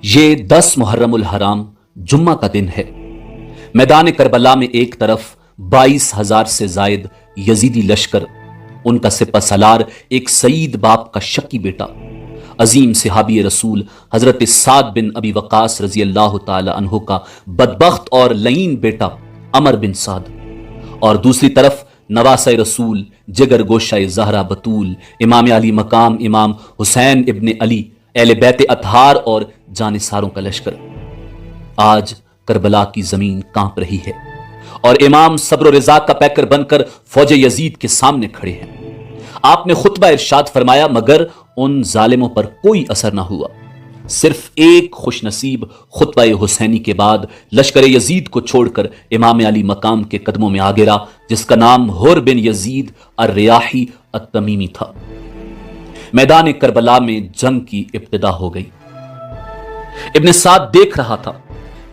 یہ 10 मुहर्रम उल हराम जुम्मा का दिन है। मैदान करबला में एक तरफ 22,000 से जायद यजीदी लश्कर, उनका सिपह सलार एक सईद बाप का शक्की बेटा अजीम सहाबी रसूल हजरत साद बिन अबी वकास रजी अल्लाह ताला अन्हु का बदबख्त और लईन बेटा अमर बिन साद, और दूसरी तरफ नवासा रसूल जिगर गोशा जहरा बतूल इमाम अली मकाम इमाम हुसैन इब्न अली अहले बैत अतहार और जानिसारों का लश्कर। आज करबला की जमीन कांप रही है और इमाम सब्र रिजा का पैकर बनकर फौज यजीद के सामने खड़े हैं। आपने खुतबा इरशाद फरमाया, मगर उन जालिमों पर कोई असर ना हुआ। सिर्फ एक खुशनसीब खुतबा हुसैनी के बाद लश्कर यजीद को छोड़कर इमाम अली मकाम के कदमों में आ गिरा, जिसका नाम हुर बिन यजीद अर्रियाही अत-तमीमी था। मैदान करबला में जंग की इब्तिदा हो गई। इब्न साद देख रहा था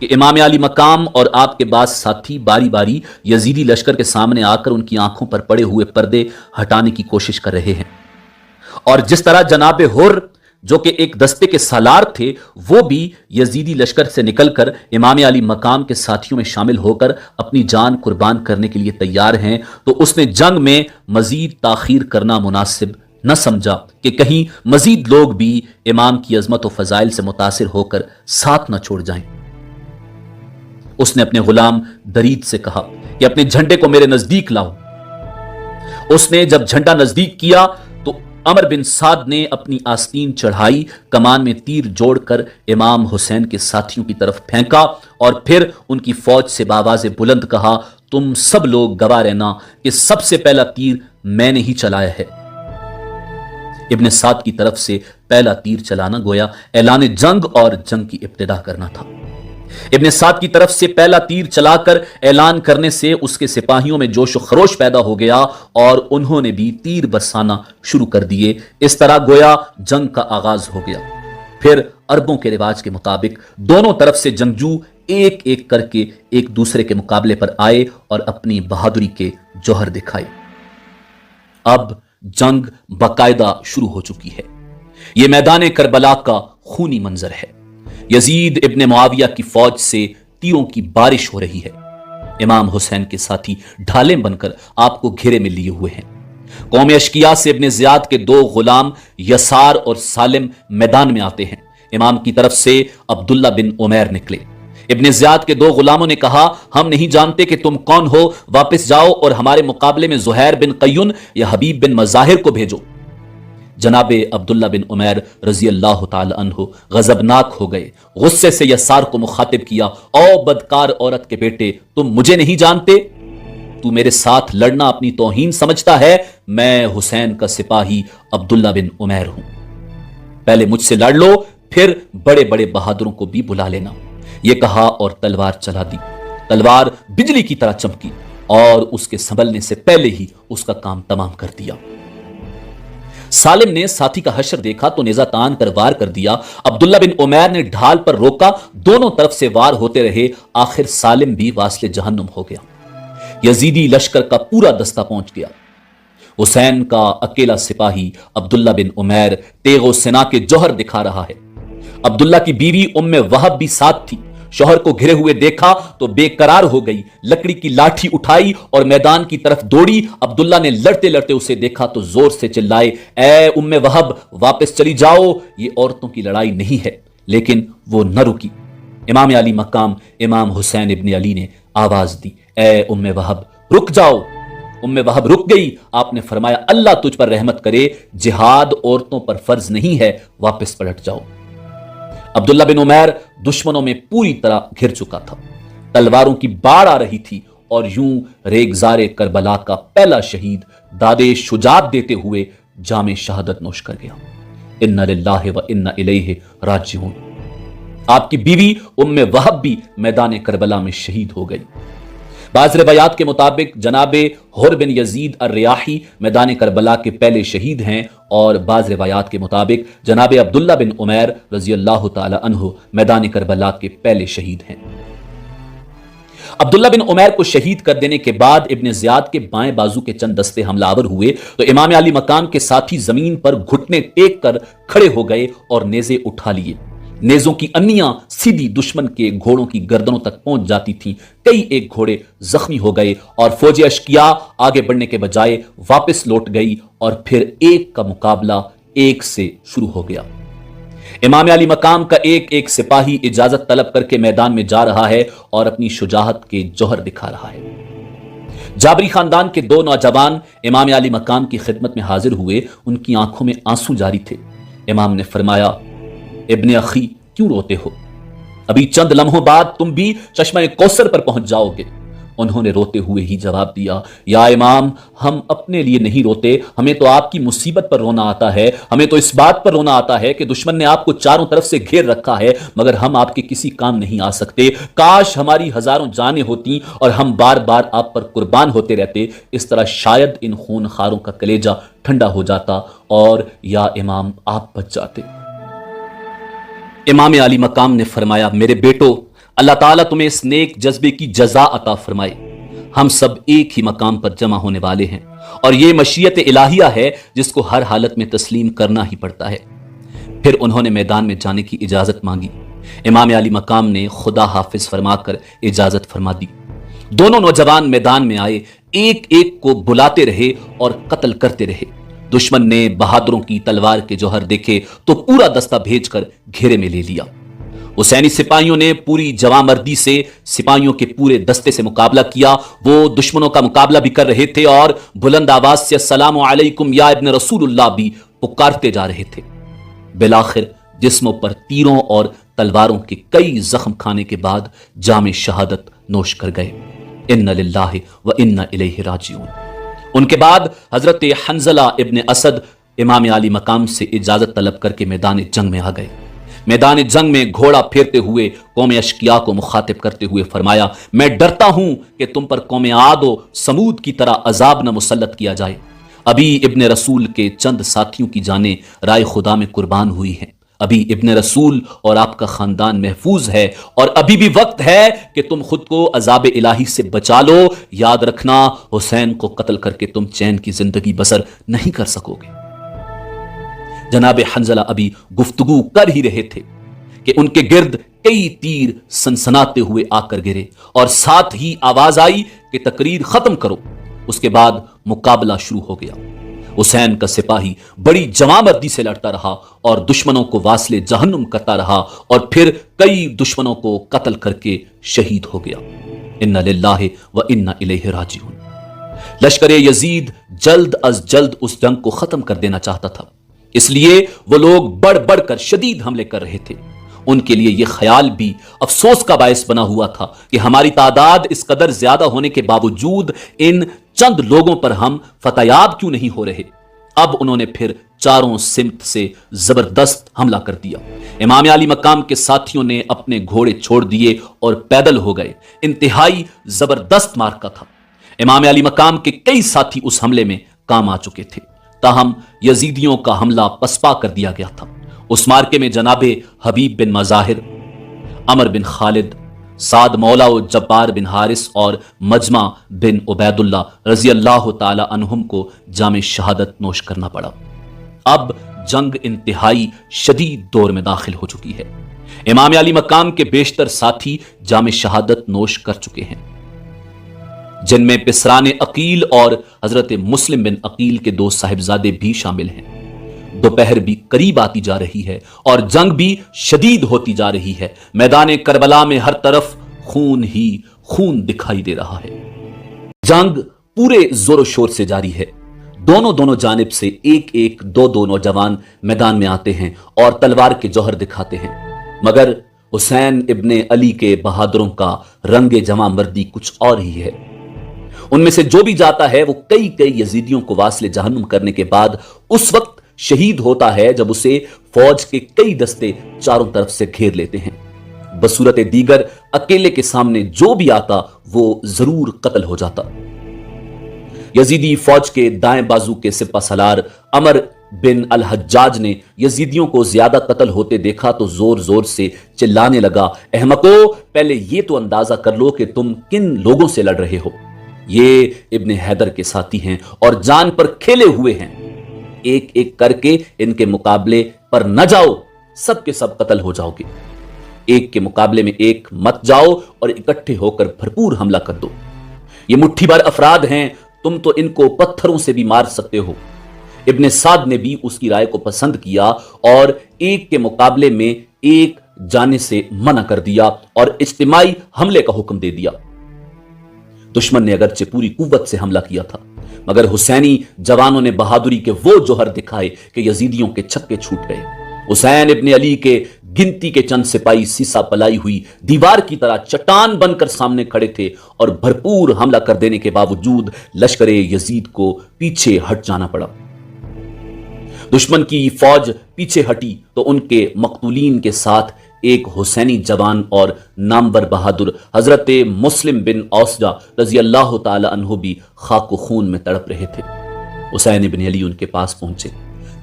कि इमाम अली मकाम और आपके बाद साथी बारी बारी यजीदी लश्कर के सामने आकर उनकी आंखों पर पड़े हुए पर्दे हटाने की कोशिश कर रहे हैं, और जिस तरह जनाब हुर जो कि एक दस्ते के सालार थे, वो भी यजीदी लश्कर से निकलकर इमाम अली मकाम के साथियों में शामिल होकर अपनी जान कुर्बान करने के लिए तैयार हैं, तो उसने जंग में मजीद ताखीर करना मुनासिब न समझा कि कहीं मजीद लोग भी इमाम की अजमत और फजाइल से मुतासिर होकर साथ न छोड़ जाएं। उसने अपने गुलाम दरीद से कहा कि अपने झंडे को मेरे नजदीक लाओ। उसने जब झंडा नजदीक किया तो अमर बिन साद ने अपनी आस्तीन चढ़ाई, कमान में तीर जोड़कर इमाम हुसैन के साथियों की तरफ फेंका और फिर उनकी फौज से बावाज़े बुलंद कहा, तुम सब लोग गवाह रहना कि सबसे पहला तीर मैंने ही चलाया है। इब्न साद की तरफ से पहला तीर चलाना गोया ऐलान जंग और जंग की इब्तिदा करना था। इब्न साद की तरफ से पहला तीर चलाकर ऐलान करने से उसके सिपाहियों में जोश और खरोश पैदा हो गया और उन्होंने भी तीर बरसाना शुरू कर दिए। इस तरह गोया जंग का आगाज हो गया। फिर अरबों के रिवाज के मुताबिक दोनों तरफ से जंगजू एक एक करके एक दूसरे के मुकाबले पर आए और अपनी बहादुरी के जौहर दिखाए। अब जंग बाकायदा शुरू हो चुकी है। यह मैदान करबला का खूनी मंजर है। यजीद इब्न मुआविया की फौज से तीरों की बारिश हो रही है। इमाम हुसैन के साथी ढालें बनकर आपको घेरे में लिए हुए हैं। कौम अशकिया से इब्न ज़ियाद के 2 गुलाम यसार और सालिम मैदान में आते हैं। इमाम की तरफ से अब्दुल्ला बिन उमैर निकले। इब्न ज़ियाद के 2 गुलामों ने कहा, हम नहीं जानते कि तुम कौन हो, वापस जाओ और हमारे मुकाबले में ज़ुहैर बिन क़य्युन या हबीब बिन मज़ाहिर को भेजो। जनाबे अब्दुल्ला बिन उमैर रजी अल्लाह ताला अन्हु गजबनाक हो गए। गुस्से से यसार को मुखातिब किया, ओ बदकार औरत के बेटे, तुम मुझे नहीं जानते? तू मेरे साथ लड़ना अपनी तौहीन समझता है? मैं हुसैन का सिपाही अब्दुल्ला बिन उमैर हूं। पहले मुझसे लड़ लो, फिर बड़े बड़े बहादुरों को भी बुला लेना। यह कहा और तलवार चला दी। तलवार बिजली की तरह चमकी और उसके संभलने से पहले ही उसका काम तमाम कर दिया। सालिम ने साथी का हशर देखा तो नेजा तान कर वार कर दिया। अब्दुल्ला बिन उमैर ने ढाल पर रोका, दोनों तरफ से वार होते रहे। आखिर सालिम भी वास्ले जहन्नुम हो गया। यजीदी लश्कर का पूरा दस्ता पहुंच गया। हुसैन का अकेला सिपाही अब्दुल्ला बिन उमैर तेगो सिना के जौहर दिखा रहा है। अब्दुल्ला की बीवी उम्मे वहब भी साथ थी। शौहर को घिरे हुए देखा तो बेकरार हो गई, लकड़ी की लाठी उठाई और मैदान की तरफ दौड़ी। अब्दुल्ला ने लड़ते लड़ते उसे देखा तो जोर से चिल्लाए, ए उम्मे वहब, वापस चली जाओ, ये औरतों की लड़ाई नहीं है। लेकिन वो न रुकी। इमाम अली मकाम इमाम हुसैन इब्न अली ने आवाज दी, ए उम्मे वहब, रुक जाओ। उम्मे वहब रुक गई। आपने फरमाया, अल्लाह तुझ पर रहमत करे, जिहाद औरतों पर फर्ज नहीं है, वापस पलट जाओ। अब्दुल्ला बिन उमैर दुश्मनों में पूरी तरह घिर चुका था। तलवारों की बाढ़ आ रही थी और यूं रेगजारे करबला का पहला शहीद दादे शुजात देते हुए जामे शहादत नोश कर गया। इन्ना लिल्लाहि व इन्ना इलैहि राजिऊन। आपकी बीवी उम्मे वहब भी मैदान करबला में शहीद हो गई। बाज़ रिवायात के मुताबिक जनाबे हुर बिन यजीद अर्रियाही मैदान करबला के पहले शहीद हैं और बाज़ रिवायात के मुताबिक जनाबे अब्दुल्ला बिन उमैर रजी अल्लाह ताला अन्हु मैदान करबला के पहले शहीद हैं। अब्दुल्ला बिन उमैर को शहीद कर देने के बाद इब्न ज़ियाद के बाएं बाजू के चंद दस्ते हमलावर हुए तो इमाम अली मकाम के साथी जमीन पर घुटने टेक कर खड़े हो गए और नेज़े उठा लिए। नेजों की अन्नियां सीधी दुश्मन के घोड़ों की गर्दनों तक पहुंच जाती थीं। कई एक घोड़े जख्मी हो गए और फौज अश्किया आगे बढ़ने के बजाय वापस लौट गई और फिर एक का मुकाबला एक से शुरू हो गया। इमाम अली मकाम का एक एक सिपाही इजाजत तलब करके मैदान में जा रहा है और अपनी शुजाअत के जौहर दिखा रहा है। जाबरी खानदान के दो नौजवान इमाम अली मकाम की खिदमत में हाजिर हुए। उनकी आंखों में आंसू जारी थे। इमाम ने फरमाया, इब्ने अखी क्यों रोते हो? अभी चंद लम्हों बाद तुम भी चश्मा कौसर पर पहुंच जाओगे। उन्होंने रोते हुए ही जवाब दिया, या इमाम, हम अपने लिए नहीं रोते, हमें तो आपकी मुसीबत पर रोना आता है। हमें तो इस बात पर रोना आता है कि दुश्मन ने आपको चारों तरफ से घेर रखा है, मगर हम आपके किसी काम नहीं आ सकते। काश हमारी हजारों जानें होती और हम बार बार आप पर कुर्बान होते रहते। इस तरह शायद इन खूनखारों का कलेजा ठंडा हो जाता और या इमाम आप बच जाते। इमाम अली मकाम ने फरमाया, मेरे बेटो, अल्लाह ताला तुम्हें इस नेक जज्बे की जजा अता फरमाए। हम सब एक ही मकाम पर जमा होने वाले हैं और यह मशीयत इलाहिया है जिसको हर हालत में तस्लीम करना ही पड़ता है। फिर उन्होंने मैदान में जाने की इजाजत मांगी। इमाम अली मकाम ने खुदा हाफिज फरमाकर इजाजत फरमा दी। दोनों नौजवान मैदान में आए, एक एक को बुलाते रहे और कत्ल करते रहे। दुश्मन ने बहादुरों की तलवार के जौहर देखे तो पूरा दस्ता भेजकर घेरे में ले लिया। हुसैनी सिपाहियों ने पूरी जवामर्दी से सिपाहियों के पूरे दस्ते से मुकाबला किया। वो दुश्मनों का मुकाबला भी कर रहे थे और बुलंद आवाज से अस्सलामु अलैकुम या इब्न रसूलुल्लाह भी पुकारते जा रहे थे। बिलाखिर जिस्मों पर तीरों और तलवारों के कई जख्म खाने के बाद जामे शहादत नोश कर गए। इन्ना लिल्लाहि व इन्ना इलैहि राजिऊन। उनके बाद हजरत हंजला इब्न असद इमाम अली मकाम से इजाजत तलब करके मैदान जंग में आ गए। मैदान जंग में घोड़ा फेरते हुए कौम अश्किया को मुखातिब करते हुए फरमाया, मैं डरता हूं कि तुम पर कौम आद व समूद की तरह अजाब न मुसल्लत किया जाए। अभी इब्ने रसूल के चंद साथियों की जानें राय खुदा में कुर्बान हुई हैं। अभी इब्ने रसूल और आपका खानदान महफूज है और अभी भी वक्त है कि तुम खुद को अजाब इलाही से बचा लो। याद रखना, हुसैन को कत्ल करके तुम चैन की जिंदगी बसर नहीं कर सकोगे। जनाब हंजला अभी गुफ्तगू कर ही रहे थे कि उनके गिर्द कई तीर सनसनाते हुए आकर गिरे और साथ ही आवाज आई कि तकरीर खत्म करो। उसके बाद मुकाबला शुरू हो गया। हुसैन का सिपाही बड़ी जवामर्दी से लड़ता रहा और दुश्मनों को वासले जहन्नुम करता रहा और फिर कई दुश्मनों को कत्ल करके शहीद हो गया। इन्ना लिल्लाहि व इन्ना इलैहि राजिऊन। लश्कर यजीद जल्द अज जल्द उस जंग को खत्म कर देना चाहता था, इसलिए वो लोग बढ़ बढ़कर शदीद हमले कर रहे थे। उनके लिए यह ख्याल भी अफसोस का बायस बना हुआ था कि हमारी तादाद इस कदर ज्यादा होने के बावजूद इन चंद लोगों पर हम फतयाब क्यों नहीं हो रहे। अब उन्होंने फिर चारों सिमत से जबरदस्त हमला कर दिया। इमाम अली मकाम के साथियों ने अपने घोड़े छोड़ दिए और पैदल हो गए। इंतहाई जबरदस्त मार्का था। इमाम अली मकाम के कई साथी उस हमले में काम आ चुके थे, ताहम यजीदियों का हमला पसपा कर दिया गया था। उस मार्के में जनाबे हबीब बिन मजाहिर, अमर बिन खालिद, साद मौला व जब्बार बिन हारिस और मजमा बिन उबैदुल्ला रजी अल्लाह ताला अन्हुम को जामे शहादत नोश करना पड़ा। अब जंग इंतहाई शदीद दौर में दाखिल हो चुकी है। इमाम अली मकाम के बेशतर साथी जामे शहादत नोश कर चुके हैं, जिनमें पिसरान अकील और हजरत मुस्लिम बिन अकील के दो साहिबजादे भी शामिल हैं। दोपहर भी करीब आती जा रही है और जंग भी शदीद होती जा रही है। मैदान करबला में हर तरफ खून ही खून दिखाई दे रहा है। जंग पूरे जोर शोर से जारी है। दोनों जानिब से एक एक दो नौजवान मैदान में आते हैं और तलवार के जौहर दिखाते हैं, मगर हुसैन इब्ने अली के बहादुरों का रंगे जमा मर्दी कुछ और ही है। उनमें से जो भी जाता है वो कई यजीदियों को वासले जहन्नुम करने के बाद उस वक्त शहीद होता है जब उसे फौज के कई दस्ते चारों तरफ से घेर लेते हैं। बसूरत दीगर अकेले के सामने जो भी आता वो जरूर कत्ल हो जाता। यजीदी फौज के दाएं बाजू के सिपा सलार अमर बिन अल हज्जाज ने यजीदियों को ज्यादा कत्ल होते देखा तो जोर जोर से चिल्लाने लगा, अहमको, पहले ये तो अंदाजा कर लो कि तुम किन लोगों से लड़ रहे हो। ये इब्ने हैदर के साथी हैं और जान पर खेले हुए हैं। एक एक करके इनके मुकाबले पर न जाओ सब के सब कत्ल हो जाओगे। एक के मुकाबले में एक मत जाओ और इकट्ठे होकर भरपूर हमला कर दो। ये मुट्ठी भर अफराद हैं, तुम तो इनको पत्थरों से भी मार सकते हो। इब्ने साद ने भी उसकी राय को पसंद किया और एक के मुकाबले में एक जाने से मना कर दिया और इज्तिमाई हमले का हुक्म दे दिया। दुश्मन ने अगरचे पूरी कुव्वत से हमला किया था, मगर हुसैनी जवानों ने बहादुरी के वो जोहर दिखाए कि यजीदियों के छक्के छूट गए। हुसैन इब्ने अली के गिनती के चंद सिपाही सीसा पलाई हुई दीवार की तरह चट्टान बनकर सामने खड़े थे और भरपूर हमला कर देने के बावजूद लश्करे यजीद को पीछे हट जाना पड़ा। दुश्मन की फौज पीछे हटी तो उनके मकतूलीन के साथ एक हुसैनी जवान और नामवर बहादुर हजरत मुस्लिम बिन औसजा रजी अल्लाह ताला अन्हु भी खाको खून में तड़प रहे थे। हुसैन इब्न अली उनके पास पहुंचे।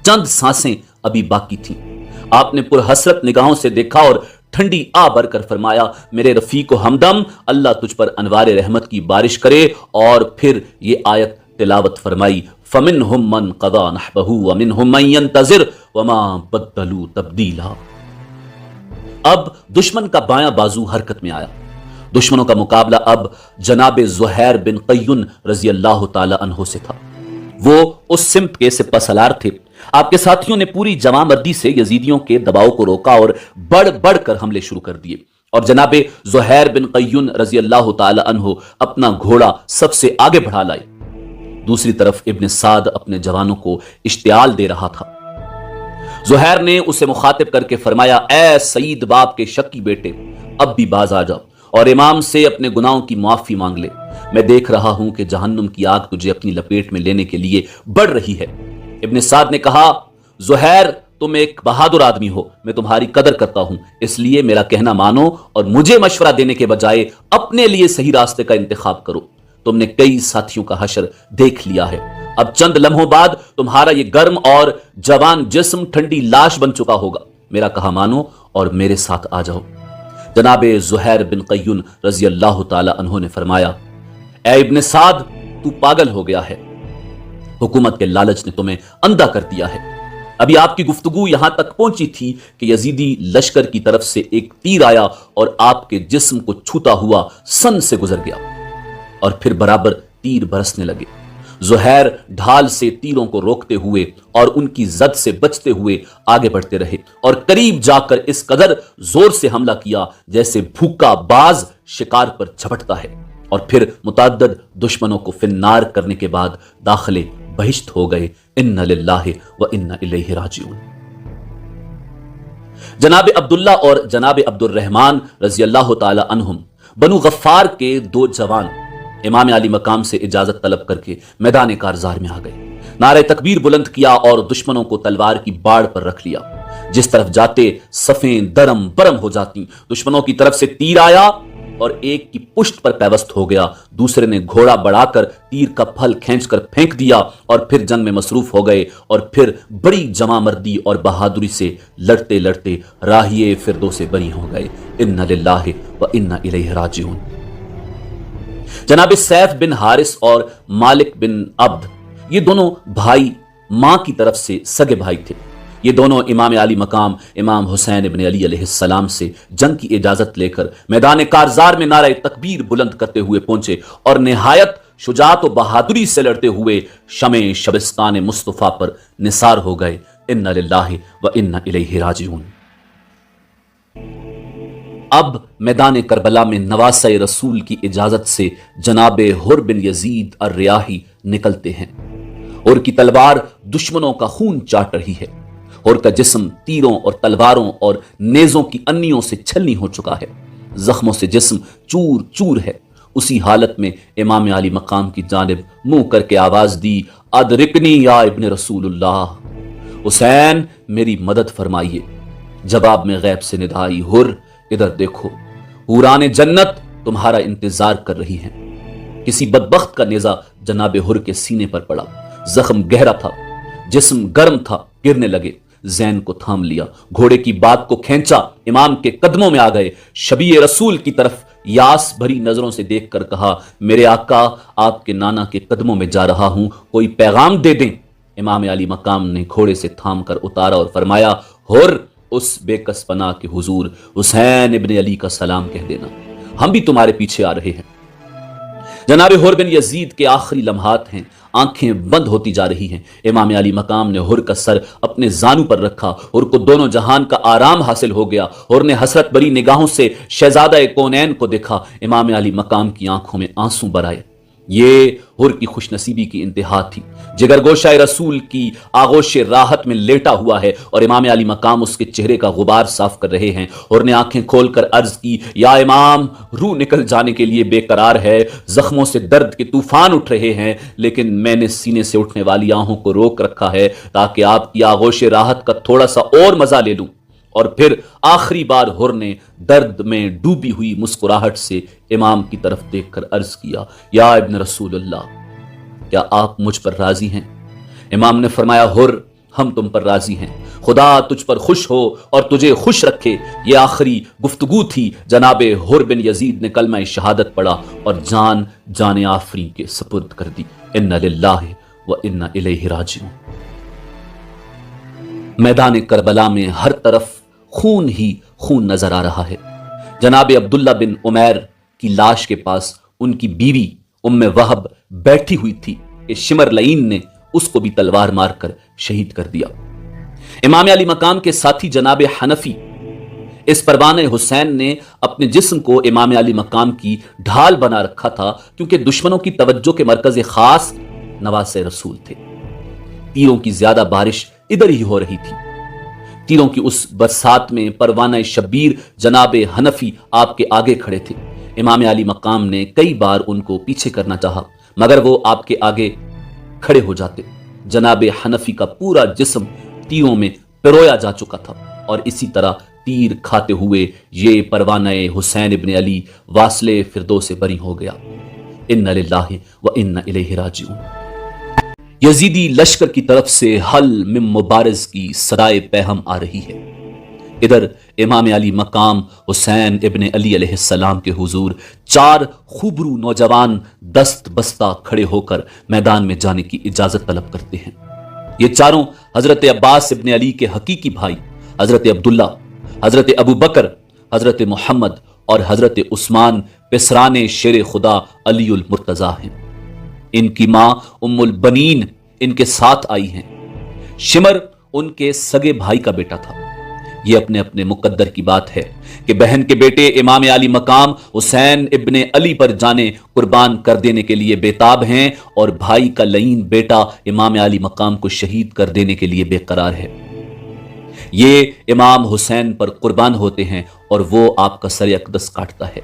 चंद सांसें अभी बाकी थीं। आपने पुरहसरत निगाहों से देखा और ठंडी आ भरकर फरमाया, मेरे रफीक हमदम, अल्लाह तुझ पर अनवारे रहमत की बारिश करे। और फिर ये आयत तिलावत फरमाई, फमिनहुम मन क़ज़ा नहबहु व मिनहुम मन यंतज़िर वमा बद्दलू तब्दीला। अब दुश्मन का बायां बाजू हरकत में आया। दुश्मनों का मुकाबला अब जनाबे ज़ुहैर बिन क़य्युन रजी अल्लाह ताला अन्हु से था। वो उस सिमत के सिपहसालार थे। आपके साथियों ने पूरी जमामर्दी से यजीदियों के दबाव को रोका और बढ़ बढ़ कर हमले शुरू कर दिए और जनाबे ज़ुहैर बिन क़य्युन रजी अल्लाह ताला अन्हु अपना घोड़ा सबसे आगे बढ़ा लाए। दूसरी तरफ इब्ने साद अपने जवानों को इश्तियाल दे रहा था। ज़ुहैर ने उसे मुखातिब करके फरमाया, ऐ सईद बाप के शक्की बेटे, अब भी बाज आ जाओ और इमाम से अपने गुनाहों की माफी मांग ले। मैं देख रहा हूं कि जहन्नुम की आग तुझे अपनी लपेट में लेने के लिए बढ़ रही है। इब्ने साद ने कहा, ज़ुहैर तुम एक बहादुर आदमी हो, मैं तुम्हारी कदर करता हूं, इसलिए मेरा कहना मानो और मुझे मशवरा देने के बजाय अपने लिए सही रास्ते का इंतखाब करो। तुमने कई साथियों का हशर देख लिया है। अब चंद लम्हों बाद तुम्हारा यह गर्म और जवान जिस्म ठंडी लाश बन चुका होगा। मेरा कहा मानो और मेरे साथ आ जाओ। जनाबे ज़ुहैर बिन क़य्युन रजी अल्लाह ताला अन्हु ने फरमाया, ऐ इब्ने साद, तू पागल हो गया है। हुकूमत के लालच ने तुम्हें अंधा कर दिया है। अभी आपकी गुफ्तगू यहां तक पहुंची थी कि यजीदी लश्कर की तरफ से एक तीर आया और आपके जिस्म को छूता हुआ सन से गुजर गया और फिर बराबर तीर बरसने लगे। ज़ुहैर ढाल से तीरों को रोकते हुए और उनकी जद से बचते हुए आगे बढ़ते रहे और करीब जाकर इस कदर जोर से हमला किया जैसे भूखा बाज शिकार पर झपटता है और फिर मुतअद्दिद दुश्मनों को फिन्नार करने के बाद दाखिले बहिश्त हो गए। इन्ना लिल्लाहि व इन्ना इलैहि राजिऊन। जनाबे अब्दुल्ला और जनाबे अब्दुर्रहमान रजी अल्लाह ताला अन्हुम बनु गफ्फार के दो जवान इमाम अली मकाम से इजाजत तलब करके मैदान कारजार में आ गए। नारे तकबीर बुलंद किया और दुश्मनों को तलवार की बाढ़ पर रख लिया। जिस तरफ जाते सफें दरम बरम हो जाती। दुश्मनों की तरफ से तीर आया और एक की पुष्ट पर पैवस्त हो गया, दूसरे ने घोड़ा बढ़ाकर तीर का फल खींचकर फेंक दिया और फिर जंग में मसरूफ हो गए और फिर बड़ी जमामर्दी और बहादुरी से लड़ते लड़ते राहिए फिरदौस बरी हो गए। इन्ना लिल्लाहि व इन्ना इलैहि राजिऊन। जनाब सैफ बिन हारिस और मालिक बिन अब्द, ये दोनों भाई मां की तरफ से सगे भाई थे। ये दोनों इमाम अली मकाम इमाम हुसैन इब्न अली अलैहिस्सलाम से जंग की इजाजत लेकर मैदान कारजार में नारे तकबीर बुलंद करते हुए पहुंचे और निहायत शुजात और बहादुरी से लड़ते हुए शमे शबिस्तान मुस्तफा पर निसार हो गए। इन्ना लिल्लाहि व इन्ना इलैहि राजिऊन। अब मैदान करबला में नवासे रसूल की इजाजत से जनाबे हुर बिन यजीद अर्रियाही निकलते हैं और की तलवार दुश्मनों का खून चाट रही है और का जिस्म तीरों और तलवारों और नेजों की अन्नियों से छलनी हो चुका है। जख्मों से जिस्म चूर चूर है। उसी हालत में इमाम अली मकाम की जानिब मुंह करके आवाज दी, अदरिकनी या इब्न रसूलुल्लाह, हुसैन मेरी मदद फरमाइए। जवाब में गैब से निदाई, हुर इधर देखो, हुरान जन्नत तुम्हारा इंतजार कर रही हैं। किसी बदबख्त का नेजा जनाबे हुर के सीने पर पड़ा। जख्म गहरा था, जिस्म गर्म था, गिरने लगे। जैन को थाम लिया, घोड़े की बात को खींचा, इमाम के कदमों में आ गए। शबीए रसूल की तरफ यास भरी नजरों से देखकर कहा, मेरे आका, आपके नाना के कदमों में जा रहा हूं, कोई पैगाम दे दें। इमाम अली मकाम ने घोड़े से थाम कर उतारा और फरमाया, हुर उस बेकस पनाह के हुजूर हुसैन इब्ने अली का सलाम कह देना, हम भी तुम्हारे पीछे आ रहे हैं। जनाब हुर बिन यजीद के आखिरी लम्हात हैं, आंखें बंद होती जा रही हैं। इमाम अली मकाम ने हुर का सर अपने जानू पर रखा। हुर को दोनों जहान का आराम हासिल हो गया। हुर ने हसरत भरी निगाहों से शहजादा कौनैन को देखा। इमाम अली मकाम की आंखों में आंसू बराए। ये हुर की खुशनसीबी की इंतहा थी। जिगरगोशा रसूल की आगोश राहत में लेटा हुआ है और इमाम अली मकाम उसके चेहरे का गुबार साफ कर रहे हैं। हुर ने आंखें खोलकर अर्ज की, या इमाम, रूह निकल जाने के लिए बेकरार है, जख्मों से दर्द के तूफान उठ रहे हैं, लेकिन मैंने सीने से उठने वाली आहों को रोक रखा है ताकि आपकी आगोश राहत का थोड़ा सा और मजा ले लूं। और फिर आखिरी बार हुर ने दर्द में डूबी हुई मुस्कुराहट से इमाम की तरफ देखकर अर्ज किया, या इब्न रसूलुल्लाह, क्या आप मुझ पर राजी हैं? इमाम ने फरमाया, हुर, हम तुम पर राजी हैं, खुदा तुझ पर खुश हो और तुझे खुश रखे। ये आखिरी गुफ्तगू थी। जनाबे हुर बिन यजीद ने कलमा शहादत पढ़ा और जान आफरी के सपुर्द कर दी। इन्ना लिल्लाहि व इन्ना इलैहि राजिऊन। मैदान करबला में हर तरफ खून ही खून नजर आ रहा है। जनाब अब्दुल्ला बिन उमैर की लाश के पास उनकी बीवी उम्मे वहब बैठी हुई थी कि शिमर लईन ने उसको भी तलवार मारकर शहीद कर दिया। इमाम अली मकाम के साथी जनाब हनफी इस परवाने हुसैन ने अपने जिस्म को इमाम अली मकाम की ढाल बना रखा था, क्योंकि दुश्मनों की तवज्जो के मरकज खास नवासे रसूल थे। तीरों की ज्यादा बारिश इधर ही हो रही थी। तीरों की उस बरसात में परवाना शब्बीर जनाब हनफी आपके आगे खड़े थे। इमाम अली मकाम ने कई बार उनको पीछे करना चाहा, मगर वो आपके आगे खड़े हो जाते। जनाब हनफी का पूरा जिस्म तीरों में पिरोया जा चुका था और इसी तरह तीर खाते हुए ये परवाना हुसैन इब्ने अली वासले फिरदौस से बरी हो गया। इन्ना लिल्लाहि व इन्ना इलैहि राजिऊन। यजीदी लश्कर की तरफ से हल मिम मुबारज की सदाए पैहम आ रही है। इधर इमाम अली मकाम हुसैन इब्ने अली अलैहिस्सलाम के हुजूर 4 खूबरू नौजवान दस्त बस्ता खड़े होकर मैदान में जाने की इजाजत तलब करते हैं। ये चारों हजरत अब्बास इब्ने अली के हकीकी भाई हजरत अब्दुल्ला, हजरत अबू बकर, हजरत मोहम्मद और हजरत उस्मान पिसराने शेर खुदा अलीउल मुर्तजा हैं। इनकी मां उम्मुल बनीन इनके साथ आई हैं। शिमर उनके सगे भाई का बेटा था। यह अपने अपने मुकद्दर की बात है कि बहन के बेटे इमाम अली मकाम हुसैन इब्ने अली पर जाने कुर्बान कर देने के लिए बेताब हैं और भाई का लईन बेटा इमाम अली मकाम को शहीद कर देने के लिए बेकरार है। ये इमाम हुसैन पर कुर्बान होते हैं और वो आपका सर अक़दस काटता है।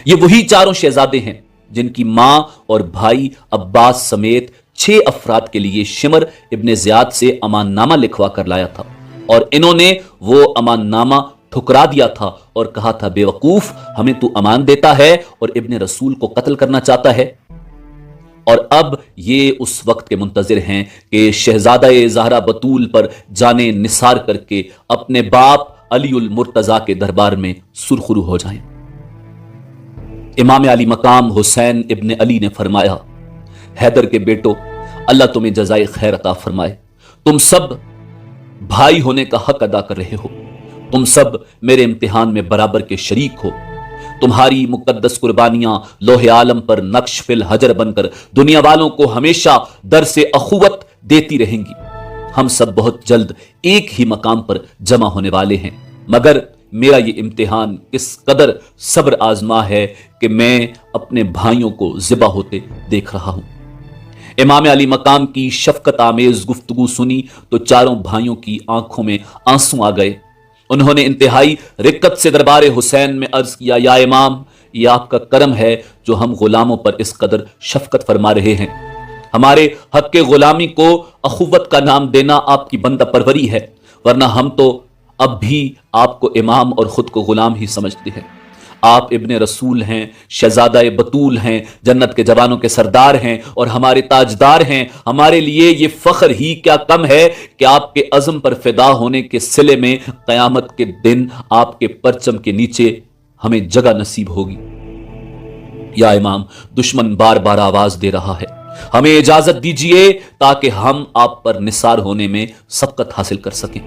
ये वही चारों शहजादे हैं जिनकी मां और भाई अब्बास समेत 6 अफराद के लिए शिमर इब्ने ज़ियाद से अमाननामा लिखवा कर लाया था और इन्होंने वो अमाननामा ठुकरा दिया था और कहा था, बेवकूफ, हमें तू अमान देता है और इब्ने रसूल को कत्ल करना चाहता है। और अब ये उस वक्त के मुंतजिर हैं कि शहजादा ज़हरा बतूल पर जाने निसार करके अपने बाप अलीउल मुर्तजा के दरबार में सुरखरू हो जाएं। इमाम अली मकाम हुसैन इब्ने अली ने फरमाया, हैदर के बेटो, अल्लाह तुम्हें जज़ाए खैर अता फरमाए। तुम सब भाई होने का हक अदा कर रहे हो। तुम सब मेरे इम्तिहान में बराबर के शरीक हो। तुम्हारी मुकद्दस कुर्बानियां लोहे आलम पर नक्श फिल हजर बनकर दुनिया वालों को हमेशा दर से अखुवत देती रहेंगी। हम सब बहुत जल्द एक ही मकाम पर जमा होने वाले हैं, मगर मेरा ये इम्तिहान इस कदर सब्र आजमा है कि मैं अपने भाइयों को ज़िबा होते देख रहा हूं। इमाम अली मकाम की शफकत आमेज गुफ्तगू सुनी तो चारों भाइयों की आंखों में आंसू आ गए। उन्होंने इंतहाई रिक्कत से दरबार हुसैन में अर्ज किया, या इमाम, यह आपका करम है जो हम गुलामों पर इस कदर शफकत फरमा रहे हैं। हमारे हक के गुलामी को अखुवत का नाम देना आपकी बंदा परवरी है, वरना हम तो अब भी आपको इमाम और खुद को गुलाम ही समझते हैं। आप इब्ने रसूल हैं, शहजादा बतूल हैं, जन्नत के जवानों के सरदार हैं और हमारे ताजदार हैं। हमारे लिए ये फख्र ही क्या कम है कि आपके अज़म पर फिदा होने के सिले में क़यामत के दिन आपके परचम के नीचे हमें जगह नसीब होगी। या इमाम, दुश्मन बार बार आवाज दे रहा है, हमें इजाजत दीजिए ताकि हम आप पर निसार होने में सबकत हासिल कर सकें।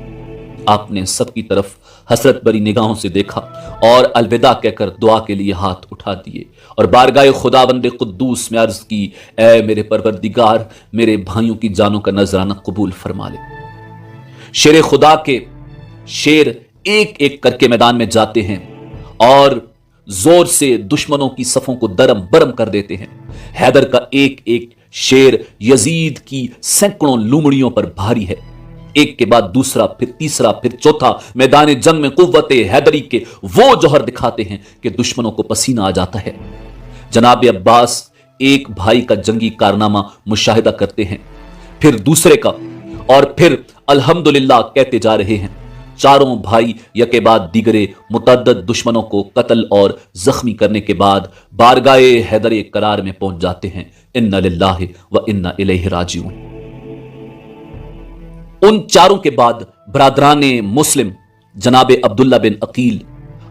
आपने सबकी तरफ हसरत भरी निगाहों से देखा और अलविदा कहकर दुआ के लिए हाथ उठा दिए और बारगाह खुदावंद कुद्दूस में अर्ज की, ऐ मेरे परवरदिगार, मेरे भाइयों की जानों का नजराना कबूल फरमा ले। शेर खुदा के शेर एक एक करके मैदान में जाते हैं और जोर से दुश्मनों की सफों को दरम बरम कर देते हैं। हैदर का एक एक शेर यजीद की सैकड़ों लुमड़ियों पर भारी है। एक के बाद दूसरा, फिर तीसरा, फिर चौथा मैदान जंग में कुव्वत हैदरी के वो जौहर दिखाते हैं कि दुश्मनों को पसीना आ जाता है। जनाब अब्बास एक भाई का जंगी कारनामा मुशाहिदा करते हैं, फिर दूसरे का, और फिर अल्हम्दुलिल्लाह कहते जा रहे हैं। चारों भाई यके बाद दीगरे मुतअद्दिद दुश्मनों को कत्ल और जख्मी करने के बाद बारगाए हैदर करार में पहुंच जाते हैं। इन्ना लिल्लाहि व इन्ना इलैहि राजिऊन। उन चारों के बाद बरादराने मुस्लिम जनाब अब्दुल्ला बिन अकील,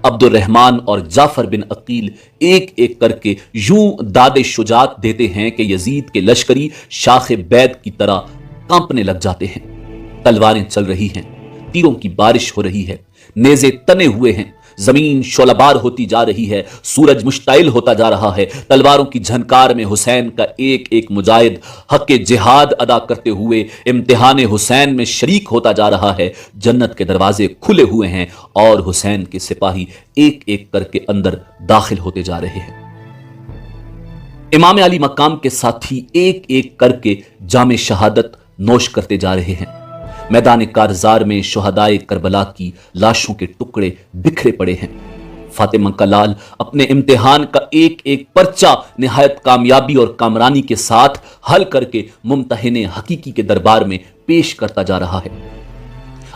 अब्दुल रहमान और जाफर बिन अकील एक एक करके यूं दादे शुजात देते हैं कि यजीद के लश्करी शाख बैद की तरह कांपने लग जाते हैं। तलवारें चल रही हैं, तीरों की बारिश हो रही है, नेज़े तने हुए हैं, जमीन शोलाबार होती जा रही है, सूरज मुश्ताइल होता जा रहा है। तलवारों की झनकार में हुसैन का एक एक मुजाहिद हक जिहाद अदा करते हुए इम्तिहान हुसैन में शरीक होता जा रहा है। जन्नत के दरवाजे खुले हुए हैं और हुसैन के सिपाही एक एक करके अंदर दाखिल होते जा रहे हैं। इमाम अली मकाम के साथी एक एक करके जामे शहादत नोश करते जा रहे हैं। मैदान कारजार में शुहदाए करबला की लाशों के टुकड़े बिखरे पड़े हैं। फातिमा का लाल अपने इम्तिहान का एक एक पर्चा निहायत कामयाबी और कामरानी के साथ हल करके मुमतहिने हकीकी के दरबार में पेश करता जा रहा है।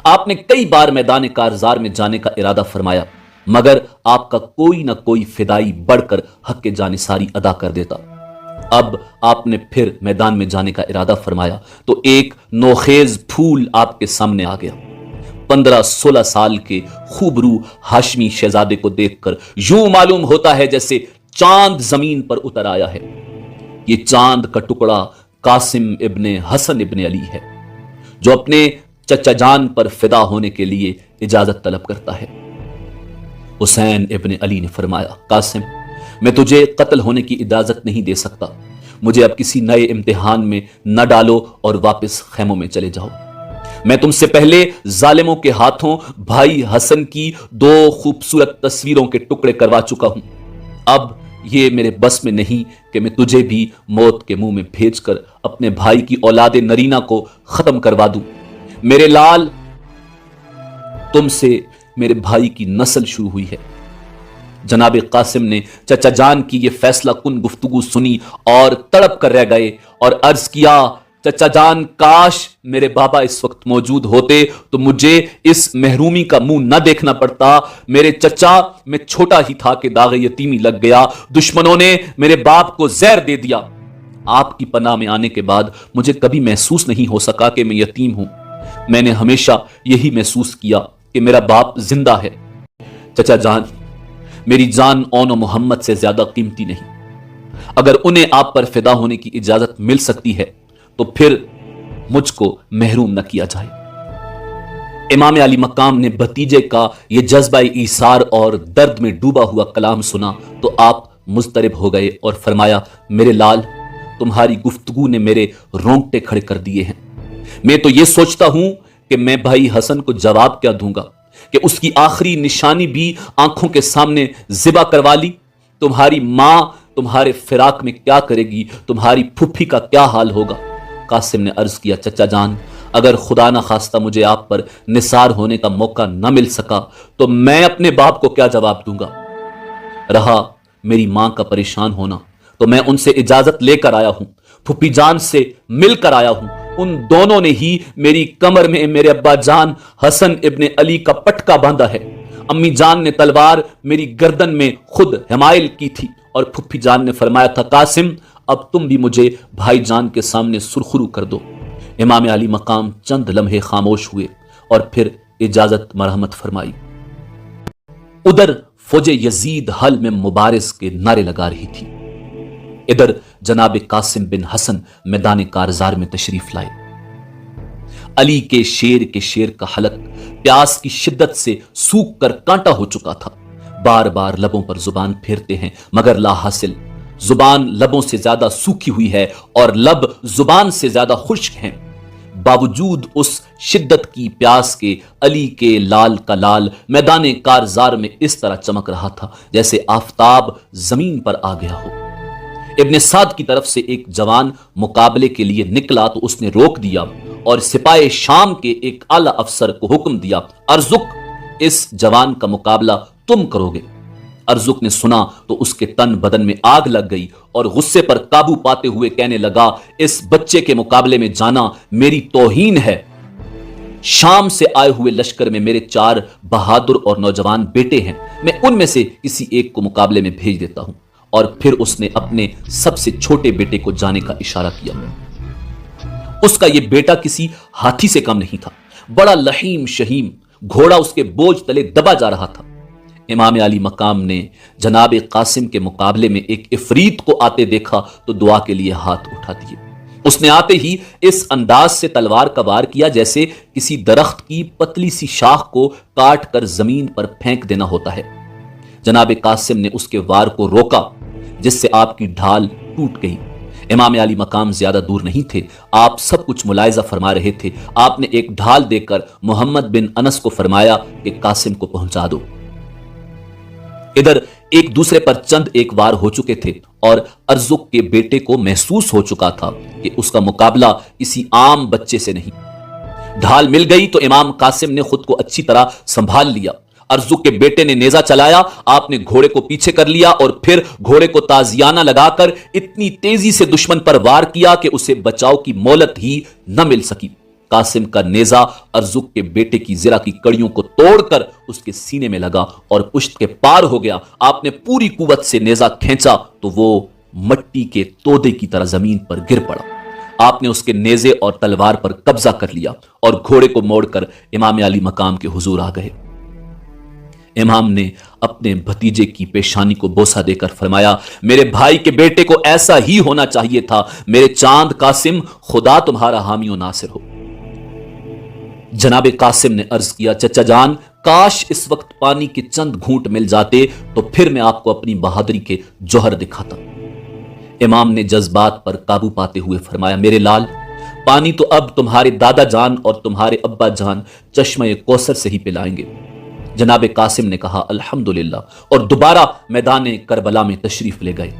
आपने कई बार मैदान कारजार में जाने का इरादा फरमाया, मगर आपका कोई ना कोई फिदाई बढ़कर हक के जानिसारी अदा कर देता। अब आपने फिर मैदान में जाने का इरादा फरमाया तो एक नोखेज फूल आपके सामने आ गया। 15-16 साल के खूबरू हाशमी शहजादे को देखकर यूं मालूम होता है जैसे चांद जमीन पर उतर आया है। ये चांद का टुकड़ा कासिम इब्ने हसन इब्ने अली है, जो अपने चचा जान पर फिदा होने के लिए इजाजत तलब करता है। हुसैन इब्ने अली ने फरमाया, कासिम, मैं तुझे कत्ल होने की इजाजत नहीं दे सकता। मुझे अब किसी नए इम्तिहान में न डालो और वापस खैमों में चले जाओ। मैं तुमसे पहले जालिमों के हाथों भाई हसन की 2 खूबसूरत तस्वीरों के टुकड़े करवा चुका हूं। अब ये मेरे बस में नहीं कि मैं तुझे भी मौत के मुंह में भेजकर अपने भाई की औलादे नरीना को खत्म करवा दूं। मेरे लाल, तुमसे मेरे भाई की नस्ल शुरू हुई है। जनाब कासिम ने चचा जान की यह फैसला कुन गुफ्तगू सुनी और तड़प कर रह गए और अर्ज किया, चचा जान, काश मेरे बाबा इस वक्त मौजूद होते तो मुझे इस महरूमी का मुंह न देखना पड़ता। मेरे चचा, मैं छोटा ही था कि दाग यतीमी लग गया। दुश्मनों ने मेरे बाप को जहर दे दिया। आपकी पनाह में आने के बाद मुझे कभी महसूस नहीं हो सका कि मैं यतीम हूं। मैंने हमेशा यही महसूस किया कि मेरा बाप जिंदा है। चचा जान, मेरी जान ओन मोहम्मद से ज्यादा कीमती नहीं। अगर उन्हें आप पर फिदा होने की इजाजत मिल सकती है तो फिर मुझको महरूम न किया जाए। इमाम अली मकाम ने भतीजे का यह जज्बा ईसार और दर्द में डूबा हुआ कलाम सुना तो आप मुस्तरिब हो गए और फरमाया, मेरे लाल, तुम्हारी गुफ्तगू ने मेरे रोंगटे खड़े कर दिए हैं। मैं तो यह सोचता हूं कि मैं भाई हसन को जवाब क्या दूंगा कि उसकी आखिरी निशानी भी आंखों के सामने जिबा करवा ली। तुम्हारी मां तुम्हारे फिराक में क्या करेगी, तुम्हारी फुफ्फी का क्या हाल होगा। कासिम ने अर्ज किया, चचा जान, अगर खुदा ना खास्ता मुझे आप पर निसार होने का मौका न मिल सका तो मैं अपने बाप को क्या जवाब दूंगा। रहा मेरी मां का परेशान होना तो मैं उनसे इजाजत लेकर आया हूं, फुफ्फी जान से मिलकर आया हूं। उन दोनों ने ही मेरी कमर में मेरे अब्बा जान हसन इब्ने अली का पटका बांधा है। अम्मी जान ने तलवार मेरी गर्दन में खुद हमाइल की थी और फुफ्फी जान ने फरमाया था, कासिम, अब तुम भी मुझे भाई जान के सामने सुरखुरू कर दो। इमाम अली मकाम चंद लम्हे खामोश हुए और फिर इजाजत मरहमत फरमाई। उधर फौजे यजीद हल में मुबारिज के नारे लगा रही थी, इधर जनाब कासिम बिन हसन मैदान कारजार में तशरीफ लाए। अली के शेर का हलक प्यास की शिद्दत से सूख कर कांटा हो चुका था। बार बार लबों पर जुबान फेरते हैं मगर ला हासिल। जुबान लबों से ज्यादा सूखी हुई है और लब जुबान से ज्यादा खुश्क हैं। बावजूद उस शिद्दत की प्यास के अली के लाल का लाल मैदान कारजार में इस तरह चमक रहा था जैसे आफताब जमीन पर आ गया हो। इब्ने साद की तरफ से एक जवान मुकाबले के लिए निकला तो उसने रोक दिया और सिपाही शाम के एक आला अफसर को हुक्म दिया, अर्जुक, इस जवान का मुकाबला तुम करोगे। अर्जुक ने सुना तो उसके तन बदन में आग लग गई और गुस्से पर काबू पाते हुए कहने लगा, इस बच्चे के मुकाबले में जाना मेरी तौहीन है। शाम से आए हुए लश्कर में मेरे 4 बहादुर और नौजवान बेटे हैं, मैं उनमें से किसी एक को मुकाबले में भेज देता हूं। और फिर उसने अपने सबसे छोटे बेटे को जाने का इशारा किया। उसका यह बेटा किसी हाथी से कम नहीं था, बड़ा लहीम शहीम, घोड़ा उसके बोझ तले दबा जा रहा था। इमाम अली मकाम ने जनाब कासिम के मुकाबले में एक इफरीत को आते देखा तो दुआ के लिए हाथ उठा दिए। उसने आते ही इस अंदाज से तलवार का वार किया जैसे किसी दरख्त की पतली सी शाख को काट कर जमीन पर फेंक देना होता है। जनाब कासिम ने उसके वार को रोका जिससे आपकी ढाल टूट गई। इमाम अली मकाम ज्यादा दूर नहीं थे, आप सब कुछ मुलायजा फरमा रहे थे। आपने एक ढाल देकर मोहम्मद बिन अनस को फरमाया कि कासिम को पहुंचा दो। इधर एक दूसरे पर चंद एक वार हो चुके थे और अर्जुक के बेटे को महसूस हो चुका था कि उसका मुकाबला किसी आम बच्चे से नहीं। ढाल मिल गई तो इमाम कासिम ने खुद को अच्छी तरह संभाल लिया। अर्जुक के बेटे ने नेजा चलाया, आपने घोड़े को पीछे कर लिया और फिर घोड़े को ताजियाना लगाकर इतनी तेजी से दुश्मन पर वार किया कि उसे बचाव की मोहलत ही न मिल सकी। कासिम का नेजा अर्जुक के बेटे की जिरा की कड़ियों को तोड़कर उसके सीने में लगा और पुश्त के पार हो गया। आपने पूरी कुवत से नेजा खींचा तो वो मट्टी के तोदे की तरह जमीन पर गिर पड़ा। आपने उसके नेजे और तलवार पर कब्जा कर लिया और घोड़े को मोड़कर इमाम अली मकाम के हुजूर आ गए। इमाम ने अपने भतीजे की पेशानी को बोसा देकर फरमाया, मेरे भाई के बेटे को ऐसा ही होना चाहिए था। मेरे चांद कासिम, खुदा तुम्हारा हामी और नासिर हो। जनाब कासिम ने अर्ज किया, चचा जान, काश इस वक्त पानी के चंद घूंट मिल जाते तो फिर मैं आपको अपनी बहादुरी के जौहर दिखाता। इमाम ने जज्बात पर काबू पाते हुए फरमाया, मेरे लाल, पानी तो अब तुम्हारे दादा जान और तुम्हारे अब्बा जान चश्मे कौसर से ही पिलाएंगे। जनाब कासिम ने कहा, अल्हम्दुलिल्लाह, और दोबारा मैदान करबला में तशरीफ ले गए।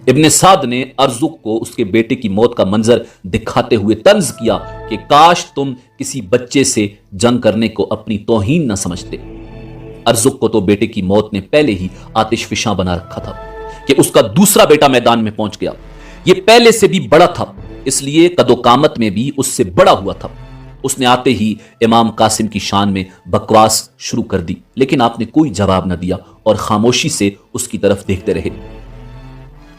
इब्ने साद ने अर्जुक को उसके बेटे की मौत का मंजर दिखाते हुए तंज किया कि काश तुम किसी बच्चे से जंग करने को अपनी तौहीन न समझते। अर्जुक को तो बेटे की मौत ने पहले ही आतिशफिशां बना रखा था कि उसका दूसरा बेटा मैदान में पहुंच गया। यह पहले से भी बड़ा था, इसलिए कदोकामत में भी उससे बड़ा हुआ था। उसने आते ही इमाम कासिम की शान में बकवास शुरू कर दी, लेकिन आपने कोई जवाब न दिया और खामोशी से उसकी तरफ देखते रहे।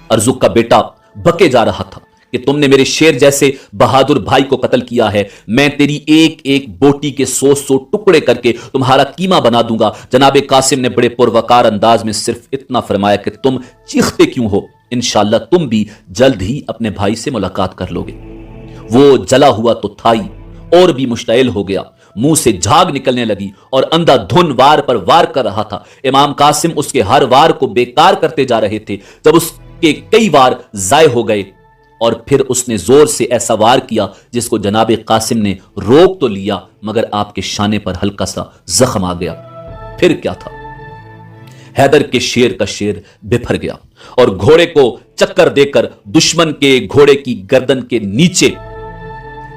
अर्जुक का बेटा बके जा रहा था कि तुमने मेरे शेर जैसे बहादुर भाई को कत्ल किया है, मैं तेरी एक एक बोटी के 100 टुकड़े करके तुम्हारा कीमा बना दूंगा। जनाब कासिम ने बड़े पुरवकार अंदाज में सिर्फ इतना फरमाया कि तुम चीखते क्यों हो, इंशाअल्लाह तुम भी जल्द ही अपने भाई से मुलाकात कर लोगे। वो जला हुआ तो था ही, और भी मुश्तइल हो गया, मुंह से झाग निकलने लगी और अंधाधुन वार पर वार कर रहा था। इमाम कासिम उसके हर वार को बेकार करते जा रहे थे। जब उसके कई वार जाय हो गए और फिर उसने जोर से ऐसा वार किया जिसको जनाब कासिम ने रोक तो लिया, मगर आपके शाने पर हल्का सा जख्म आ गया। फिर क्या था, हैदर के शेर का शेर बिफर गया और घोड़े को चक्कर देकर दुश्मन के घोड़े की गर्दन के नीचे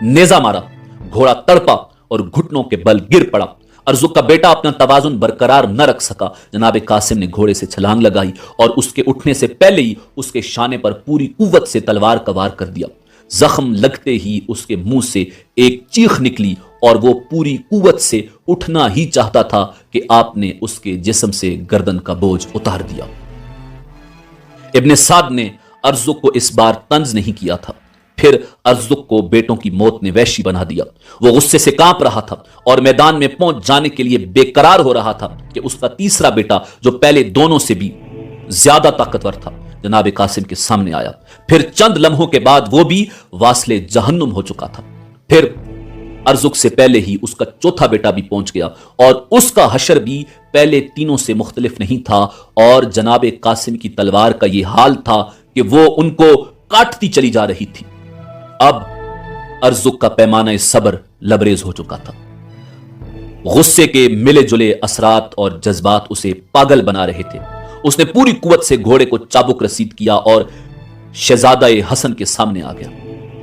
नेजा मारा। घोड़ा तड़पा और घुटनों के बल गिर पड़ा। अर्जुक का बेटा अपना तवाजुन बरकरार न रख सका। जनाब कासिम ने घोड़े से छलांग लगाई और उसके उठने से पहले ही उसके शाने पर पूरी कुव्वत से तलवार का वार कर दिया। जख्म लगते ही उसके मुंह से एक चीख निकली और वो पूरी कुव्वत से उठना ही चाहता था कि आपने उसके जिस्म से गर्दन का बोझ उतार दिया। इब्ने साद ने अर्जुक को इस बार तंज नहीं किया था। फिर अर्जुक को बेटों की मौत ने वहशी बना दिया। वो गुस्से से कांप रहा था और मैदान में पहुंच जाने के लिए बेकरार हो रहा था कि उसका तीसरा बेटा, जो पहले दोनों से भी ज्यादा ताकतवर था, जनाब कासिम के सामने आया। फिर चंद लम्हों के बाद वो भी वासले जहन्नुम हो चुका था। फिर अर्जुक से पहले ही उसका चौथा बेटा भी पहुंच गया और उसका हशर भी पहले तीनों से मुख्तलिफ नहीं था। और जनाब कासिम की तलवार का यह हाल था कि वो उनको काटती चली जा रही थी। अब अर्जुक का पैमाना सब्र लबरेज हो चुका था। गुस्से के मिले जुले असरात और जज्बात उसे पागल बना रहे थे। उसने पूरी कुव्वत से घोड़े को चाबुक रसीद किया और शहजादा हसन के सामने आ गया।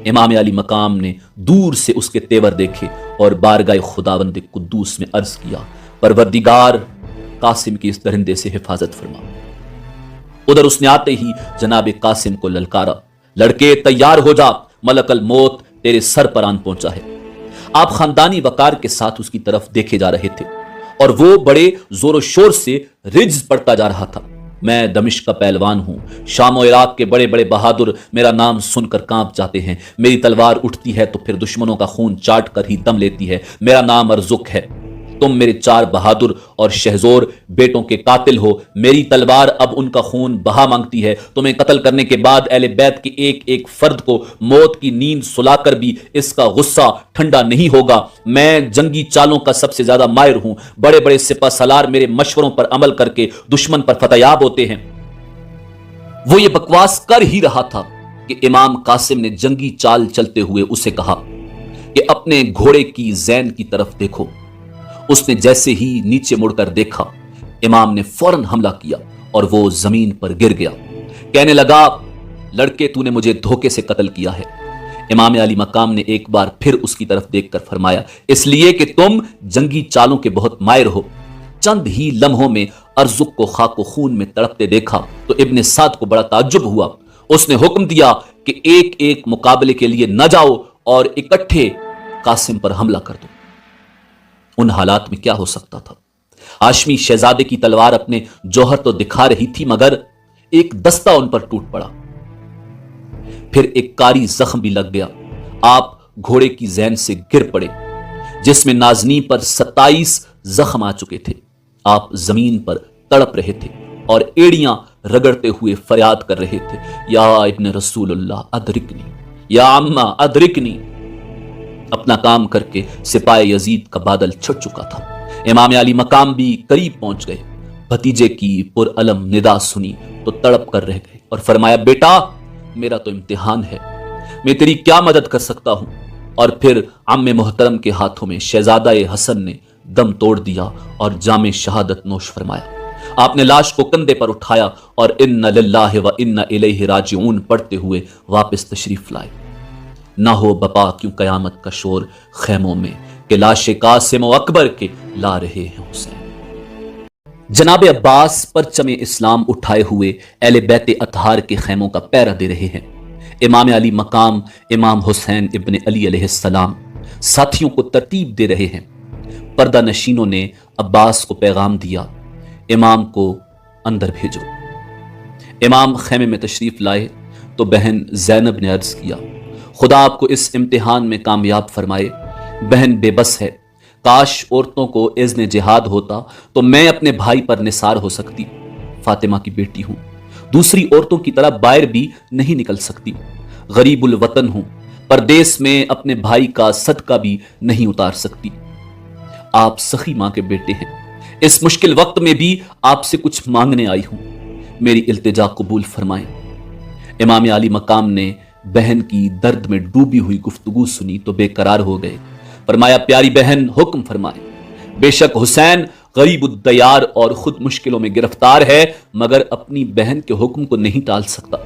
इमाम अली मकाम ने दूर से उसके तेवर देखे और बारगाह खुदावंद कुद्दूस में अर्ज किया, परवरदिगार कासिम की इस दरिंदे से हिफाजत फरमा। उधर उसने आते ही जनाब कासिम को ललकारा, लड़के तैयार हो जा, मलकल मौत तेरे सर पर आन पहुंचा है। आप खानदानी वकार के साथ उसकी तरफ देखे जा रहे थे और वो बड़े जोर शोर से रिज पड़ता जा रहा था। मैं दमिश्क का पहलवान हूं, शाम और इराक के बड़े बड़े बहादुर मेरा नाम सुनकर कांप जाते हैं। मेरी तलवार उठती है तो फिर दुश्मनों का खून चाट कर ही दम लेती है। मेरा नाम अर्जुक है। तुम मेरे 4 बहादुर और शहजोर बेटों के कातिल हो। मेरी तलवार अब उनका खून बहा मांगती है। तुम्हें कत्ल करने के बाद अहले बैत के एक एक फर्द को मौत की नींद सुलाकर भी इसका गुस्सा ठंडा नहीं होगा। मैं जंगी चालों का सबसे ज्यादा माहिर हूं। बड़े बड़े सिपा सलार मेरे मशवरों पर अमल करके दुश्मन पर फतयाब होते हैं। वो ये बकवास कर ही रहा था कि इमाम कासिम ने जंगी चाल चलते हुए उसे कहा कि अपने घोड़े की जैन की तरफ देखो। उसने जैसे ही नीचे मुड़कर देखा, इमाम ने फौरन हमला किया और वो जमीन पर गिर गया। कहने लगा, लड़के तूने मुझे धोखे से कत्ल किया है। इमाम अली मकाम ने एक बार फिर उसकी तरफ देखकर फरमाया, इसलिए कि तुम जंगी चालों के बहुत माहिर हो। चंद ही लम्हों में अर्जुक को खाको खून में तड़पते देखा तो इब्ने साद को बड़ा ताज्जुब हुआ। उसने हुक्म दिया कि एक एक मुकाबले के लिए न जाओ और इकट्ठे कासिम पर हमला कर दो। उन हालात में क्या हो सकता था? हाशमी शहजादे की तलवार अपने जौहर तो दिखा रही थी, मगर एक दस्ता उन पर टूट पड़ा। फिर एक कारी जख्म भी लग गया। आप घोड़े की जैन से गिर पड़े जिसमें नाजनी पर 27 जख्म आ चुके थे। आप जमीन पर तड़प रहे थे और एड़ियां रगड़ते हुए फरियाद कर रहे थे, या इब्न रसूलुल्लाह अदरिकनी, या अम्मा अदरिकनी। अपना काम करके सिपाही यजीद का बादल छट चुका था। इमाम अली मकाम भी करीब पहुंच गए। भतीजे की पुरअलम निदा सुनी तो तड़प कर रह गए और फरमाया, बेटा मेरा तो इम्तिहान है, मैं तेरी क्या मदद कर सकता हूं। और फिर अम्मे मोहतरम के हाथों में शहजादा हसन ने दम तोड़ दिया और जामे शहादत नोश फरमाया। आपने लाश को कंधे पर उठाया और इन्ना लिल्लाहि व इन्ना इलैहि राजिऊन पढ़ते हुए वापस तशरीफ लाए। ना हो बपा क्यों कयामत का शोर खैमों में कि लाशे कासिम व अकबर के ला रहे हैं हुसैन। जनाब अब्बास परचमे इस्लाम उठाए हुए अहले बैत अतहार के खैमों का पहरा दे रहे हैं। इमाम अली मकाम इमाम हुसैन इब्न अली अलैहिस्सलाम साथियों को तरतीब दे रहे हैं। पर्दा नशीनों ने अब्बास को पैगाम दिया, इमाम को अंदर भेजो। इमाम खैमे में तशरीफ लाए तो बहन जैनब ने अर्ज किया, खुदा आपको इस इम्तिहान में कामयाब फरमाए। बहन बेबस है, काश औरतों को इज़्न जिहाद होता तो मैं अपने भाई पर निसार हो सकती। फातिमा की बेटी हूं, दूसरी औरतों की तरह बाहर भी नहीं निकल सकती। गरीबुल वतन हूं, परदेश में अपने भाई का सदका भी नहीं उतार सकती। आप सखी मां के बेटे हैं, इस मुश्किल वक्त में भी आपसे कुछ मांगने आई हूं, मेरी इल्तिजा कबूल फरमाएं। इमाम अली मकाम ने बहन की दर्द में डूबी हुई गुफ्तगू सुनी तो बेकरार हो गए। फरमाया, प्यारी बहन हुक्म फरमाए। बेशक हुसैन गरीबुद्दयार और खुद मुश्किलों में गिरफ्तार है, मगर अपनी बहन के हुक्म को नहीं टाल सकता।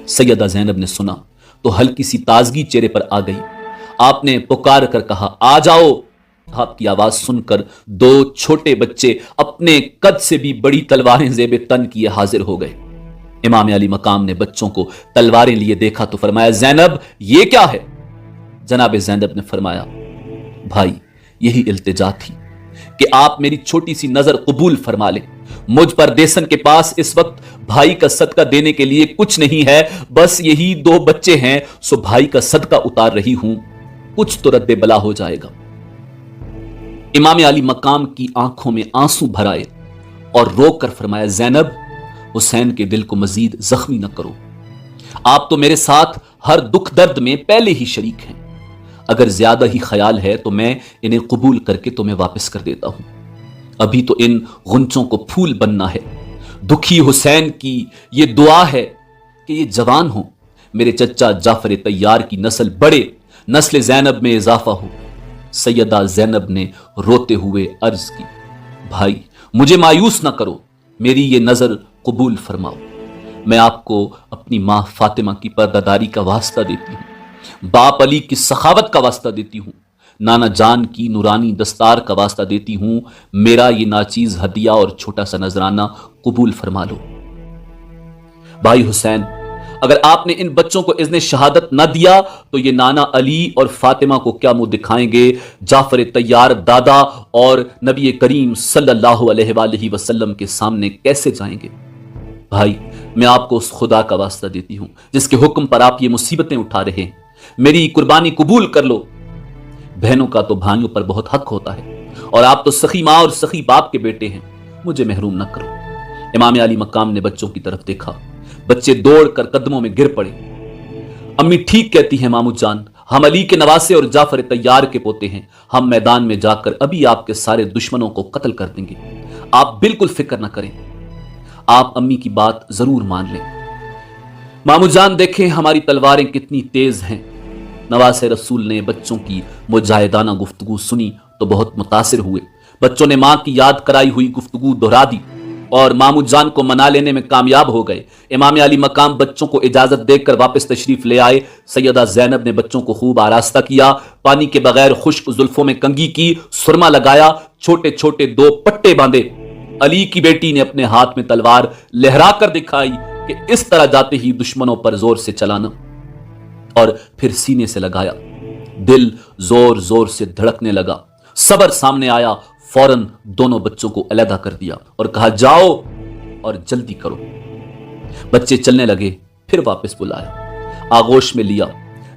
सैयदा जैनब ने सुना तो हल्की सी ताजगी चेहरे पर आ गई। आपने पुकार कर कहा, आ जाओ। आपकी आवाज सुनकर 2 छोटे बच्चे अपने कद से भी बड़ी तलवारें जेबे तन किए हाजिर हो गए। इमाम अली मकाम ने बच्चों को तलवारें लिए देखा तो फरमाया, जैनब ये क्या है? जनाब जैनब ने फरमाया, भाई यही इल्तिजा थी कि आप मेरी छोटी सी नजर कबूल फरमा लें। मुझ पर देसन के पास इस वक्त भाई का सदका देने के लिए कुछ नहीं है, बस यही 2 बच्चे हैं, सो भाई का सदका उतार रही हूं, कुछ तो रद्दे बला हो जाएगा। इमाम अली मकाम की आंखों में आंसू भर आए और रोक कर फरमाया, जैनब हुसैन के दिल को मजीद जख्मी न करो। आप तो मेरे साथ हर दुख दर्द में पहले ही शरीक हैं। اگر زیادہ ہی خیال ہے تو میں انہیں قبول کر کے تمہیں واپس کر دیتا ہوں، ابھی تو ان غنچوں کو پھول بننا ہے۔ دکھی حسین کی یہ دعا ہے کہ یہ جوان ہوں، میرے چچا جعفر طیار کی نسل بڑھے، نسل زینب میں اضافہ ہو۔ سیدہ زینب نے روتے ہوئے عرض کی، بھائی مجھے مایوس نہ کرو، میری یہ نظر قبول فرماؤ۔ میں آپ کو اپنی ماں فاطمہ کی پردہ کا واسطہ دیتی ہوں، باپ علی کی سخاوت کا واسطہ دیتی ہوں، نانا جان کی نورانی دستار کا واسطہ دیتی ہوں، میرا یہ ناچیز ہدیہ اور چھوٹا سا نذرانہ قبول فرما لو۔ بھائی حسین، اگر آپ نے ان بچوں کو اذن شہادت نہ دیا تو یہ نانا علی اور فاطمہ کو کیا منہ دکھائیں گے؟ جعفر طیار دادا اور نبی کریم صلی اللہ علیہ وآلہ وسلم کے سامنے کیسے جائیں گے؟ بھائی میں آپ کو اس خدا کا واسطہ دیتی ہوں جس کے حکم پر آپ یہ مصیبتیں اٹھا رہے ہیں، میری قربانی قبول کر لو۔ بہنوں کا تو بھائیوں پر بہت حق ہوتا ہے، اور آپ تو سخی ماں اور سخی باپ کے بیٹے ہیں، مجھے محروم نہ کرو۔ امام علی مقام نے بچوں کی طرف دیکھا، بچے دوڑ کر قدموں میں گر پڑے۔ امی ٹھیک کہتی ہیں مامو جان، ہم علی کے نواسے اور جعفر طیار کے پوتے ہیں، ہم میدان میں جا کر ابھی آپ کے سارے دشمنوں کو قتل کر دیں گے، آپ بالکل فکر نہ کریں، آپ امی کی بات ضرور مان لیں۔ مامو جان دیکھیں ہماری تلواریں کتنی تیز ہیں۔ نواسے رسول نے بچوں کی مجاہدانہ گفتگو سنی تو بہت متاثر ہوئے، بچوں نے ماں کی یاد کرائی ہوئی گفتگو دہرا دی اور مامو جان کو منا لینے میں کامیاب ہو گئے۔ امام علی مقام بچوں کو اجازت دے کر واپس تشریف لے آئے۔ سیدہ زینب نے بچوں کو خوب آراستہ کیا، پانی کے بغیر خشک زلفوں میں کنگھی کی، سرما لگایا، چھوٹے چھوٹے 2 پٹے باندھے۔ علی کی بیٹی نے اپنے ہاتھ میں تلوار لہرا کر دکھائی کہ اس طرح جاتے ہی دشمنوں پر زور سے چلانا، اور پھر سینے سے لگایا۔ دل زور زور سے دھڑکنے لگا، صبر سامنے آیا، فوراً دونوں بچوں کو علیحدہ کر دیا اور کہا جاؤ اور جلدی کرو۔ بچے چلنے لگے، پھر واپس بلایا، آغوش میں لیا،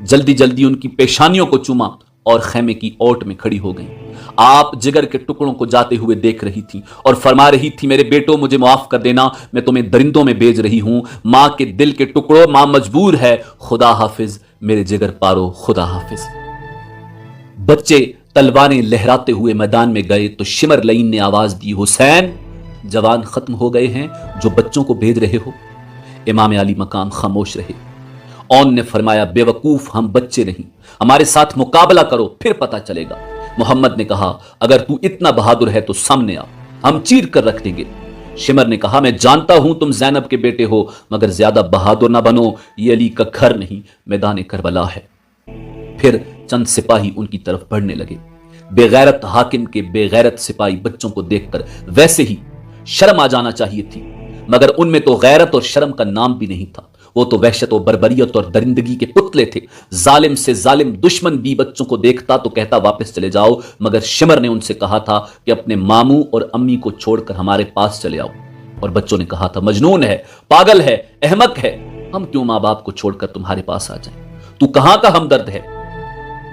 جلدی جلدی ان کی پیشانیوں کو چوما اور خیمے کی اوٹ میں کھڑی ہو گئیں۔ آپ جگر کے ٹکڑوں کو جاتے ہوئے دیکھ رہی تھی اور فرما رہی تھی، میرے بیٹوں مجھے معاف کر دینا، میں تمہیں درندوں میں بھیج رہی ہوں، ماں کے دل کے ٹکڑوں، ماں مجبور ہے، خدا حافظ میرے جگر پارو، خدا حافظ۔ بچے تلواریں لہراتے ہوئے میدان میں گئے تو شمر لئین نے آواز دی، حسین جوان ختم ہو گئے ہیں جو بچوں کو بھیج رہے ہو؟ امام علی مقام خاموش رہے۔ اون نے فرمایا، بے وقوف، ہم بچے نہیں، ہمارے ساتھ مقابلہ کرو پھر پتہ چلے گا۔ محمد نے کہا، اگر تو اتنا بہادر ہے تو سامنے آ، ہم چیر کر رکھ دیں گے۔ شمر نے کہا، میں جانتا ہوں تم زینب کے بیٹے ہو، مگر زیادہ بہادر نہ بنو، یہ علی کا گھر نہیں میدان کربلا ہے۔ پھر چند سپاہی ان کی طرف بڑھنے لگے۔ بے غیرت حاکم کے بے غیرت سپاہی بچوں کو دیکھ کر ویسے ہی شرم آ جانا چاہیے تھی، مگر ان میں تو غیرت اور شرم کا نام بھی نہیں تھا، وہ تو وحشت و بربریت اور درندگی کے پتلے تھے۔ ظالم سے ظالم دشمن بھی بچوں کو دیکھتا تو کہتا واپس چلے جاؤ، مگر شمر نے ان سے کہا تھا کہ اپنے ماموں اور امی کو چھوڑ کر ہمارے پاس چلے آؤ، اور بچوں نے کہا تھا مجنون ہے، پاگل ہے، احمق ہے، ہم کیوں ماں باپ کو چھوڑ کر تمہارے پاس آ جائیں، تو کہاں کا ہمدرد ہے؟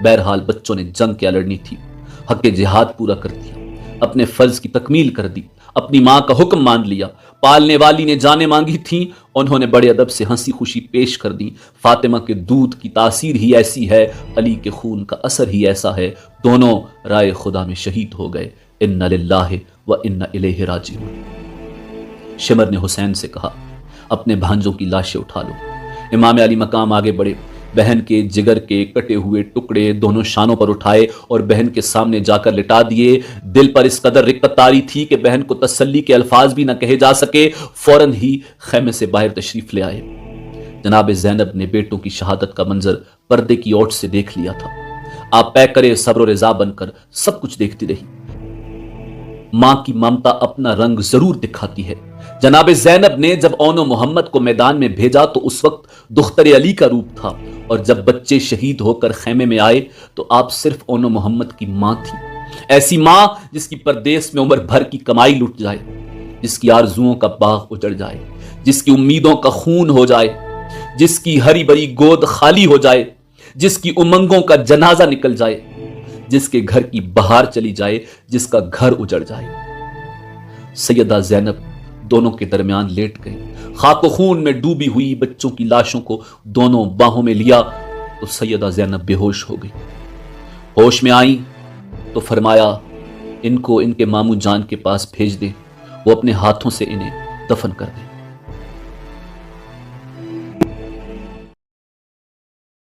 بہرحال بچوں نے جنگ کیا لڑنی تھی، حق جہاد پورا کر دیا، اپنے فرض کی تکمیل کر دی، اپنی ماں کا حکم مان لیا۔ پالنے والی نے جانیں مانگی تھیں، انہوں نے بڑے ادب سے ہنسی خوشی پیش کر دی۔ فاطمہ کے دودھ کی تاثیر ہی ایسی ہے، علی کے خون کا اثر ہی ایسا ہے، دونوں رائے خدا میں شہید ہو گئے۔ انا للہ و انا الیہ راجعون۔ شمر نے حسین سے کہا، اپنے بھانجوں کی لاشیں اٹھا لو۔ امام علی مقام آگے بڑھے، بہن کے جگر کے کٹے ہوئے ٹکڑے دونوں شانوں پر اٹھائے اور بہن کے سامنے جا کر لٹا دیے۔ دل پر اس قدر رقت طاری تھی کہ بہن کو تسلی کے الفاظ بھی نہ کہے جا سکے، فوراً ہی خیمے سے باہر تشریف لے آئے۔ جناب زینب نے بیٹوں کی شہادت کا منظر پردے کی اوٹ سے دیکھ لیا تھا۔ آپ پے کرے صبر و رضا بن کر سب کچھ دیکھتی رہی۔ ماں کی ممتا اپنا رنگ ضرور دکھاتی ہے۔ جناب زینب نے جب اون و محمد کو میدان میں بھیجا تو اس وقت دختر علی کا روپ تھا، اور جب بچے شہید ہو کر خیمے میں آئے تو آپ صرف اون و محمد کی ماں تھی، ایسی ماں جس کی پردیس میں عمر بھر کی کمائی لٹ جائے، جس کی آرزوؤں کا باغ اجڑ جائے، جس کی امیدوں کا خون ہو جائے، جس کی ہری بری گود خالی ہو جائے، جس کی امنگوں کا جنازہ نکل جائے، جس کے گھر کی بہار چلی جائے، جس کا گھر اجڑ جائے۔ سیدہ زینب دونوں کے درمیان لیٹ گئی، خاک و خون میں ڈوبی ہوئی بچوں کی لاشوں کو دونوں باہوں میں لیا تو سیدہ زینب بے ہوش ہو گئی۔ ہوش میں آئیں تو فرمایا ان کو ان کے ماموں جان کے پاس بھیج دیں، وہ اپنے ہاتھوں سے انہیں دفن کر دیں۔